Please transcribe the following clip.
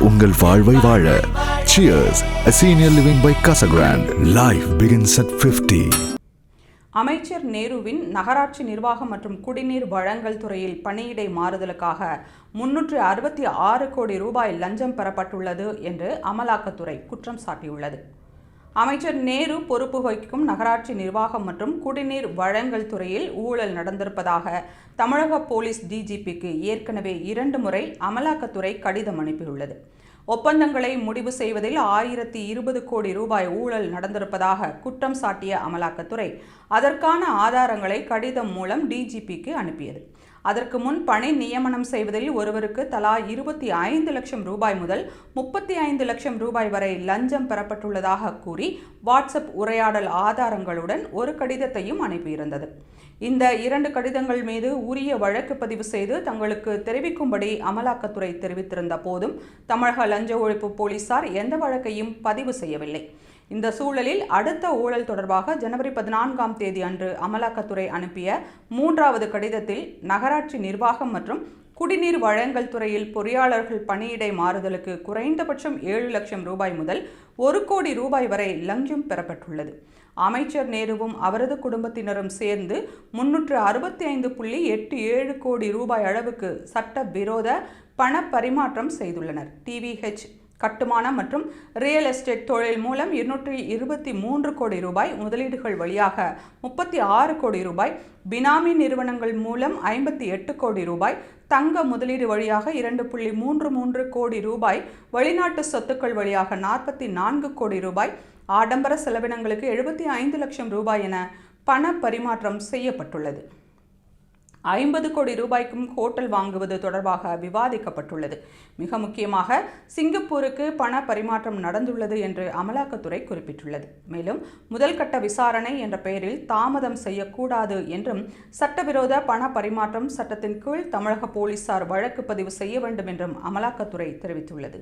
உங்கள் வாழ்வை வாழ. Cheers, a senior living by Casa Grande. Life begins at 50. அமைச்சர் நேருவின் நகராட்சி நிர்வாகம் மற்றும் குடிநீர் வழங்கல் துறையில் பணியிடை மாறுதலுக்காக 366 கோடி ரூபாய் லஞ்சம் பெறப்பட்டுள்ளது என்று அமலாக்கத்துறை குற்றம் சாட்டியுள்ளது. அமைச்சர் நேரு பொறுப்பு வகிக்கும் நகராட்சி நிர்வாகம் மற்றும் குடிநீர் வழங்கல் துறையில் ஊழல் நடந்திருப்பதாக தமிழக போலீஸ் டிஜிபிக்கு ஏற்கனவே 2 முறை அமலாக்கத்துறை கடிதம் அனுப்பியுள்ளது. ஒப்பந்தங்களை முடிவு செய்வதில் 1020 கோடி ரூபாய் ஊழல் நடந்திருப்பதாக குற்றம் சாட்டிய அமலாக்கத்துறை அதற்கான ஆதாரங்களை கடிதம் மூலம் டிஜிபிக்கு அனுப்பியது. அதற்கு முன் பணி நியமனம் செய்வதில் ஒருவருக்கு தலா 25 லட்சம் ரூபாய் முதல் 35 லட்சம் ரூபாய் வரை லஞ்சம் பெறப்பட்டுள்ளதாக கூறி வாட்ஸ்அப் உரையாடல் ஆதாரங்களுடன் ஒரு கடிதத்தையும் அனுப்பியிருந்தது. இந்த 2 கடிதங்கள் மீது உரிய வழக்கு பதிவு செய்து தங்களுக்கு தெரிவிக்கும்படி அமலாக்கத்துறை தெரிவித்திருந்த போதும் தமிழக லஞ்ச ஒழிப்பு போலீசார் எந்த வழக்கையும் பதிவு செய்யவில்லை. இந்த சூழலில் அடுத்த ஊழல் தொடர்பாக ஜனவரி 14ஆம் தேதி அன்று அமலாக்கத்துறை அனுப்பிய 3வது கடிதத்தில் நகராட்சி நிர்வாகம் மற்றும் குடிநீர் வழங்கல் துறையில் பொறியாளர்கள் பணியிடை மாறுதலுக்கு குறைந்தபட்சம் 7 லட்சம் ரூபாய் முதல் 1 கோடி ரூபாய் வரை லஞ்சம் பெறப்பட்டுள்ளது. அமைச்சர் நேருவும் அவரது குடும்பத்தினரும் சேர்ந்து 365.87 கோடி ரூபாய் அளவுக்கு சட்டவிரோத பண பரிமாற்றம் செய்துள்ளனர். டிவிஹெச் கட்டுமானம் மற்றும் ரியல் எஸ்டேட் தொழில் மூலம் 223 கோடி ரூபாய், முதலீடுகள் வழியாக 36 கோடி ரூபாய், பினாமி நிறுவனங்கள் மூலம் 58 கோடி ரூபாய், தங்க முதலீடு வழியாக 2.33 கோடி ரூபாய், வெளிநாட்டு சொத்துக்கள் வழியாக 44 கோடி ரூபாய், ஆடம்பர செலவினங்களுக்கு 75 லட்சம் ரூபாய் என பண பரிமாற்றம் செய்யப்பட்டுள்ளது. 50 கோடி ரூபாய்க்கும் ஹோட்டல் வாங்குவது தொடர்பாக விவாதிக்கப்பட்டுள்ளது. மிக முக்கியமாக சிங்கப்பூருக்கு பண பரிமாற்றம் நடந்துள்ளது என்று அமலாக்கத்துறை குறிப்பிட்டுள்ளது. மேலும் முதல் கட்ட விசாரணை என்ற பெயரில் தாமதம் செய்யக்கூடாது என்றும் சட்டவிரோத பண பரிமாற்றம் சட்டத்தின் கீழ் தமிழக போலீசார் வழக்கு பதிவு செய்ய வேண்டும் என்றும் அமலாக்கத்துறை தெரிவித்துள்ளது.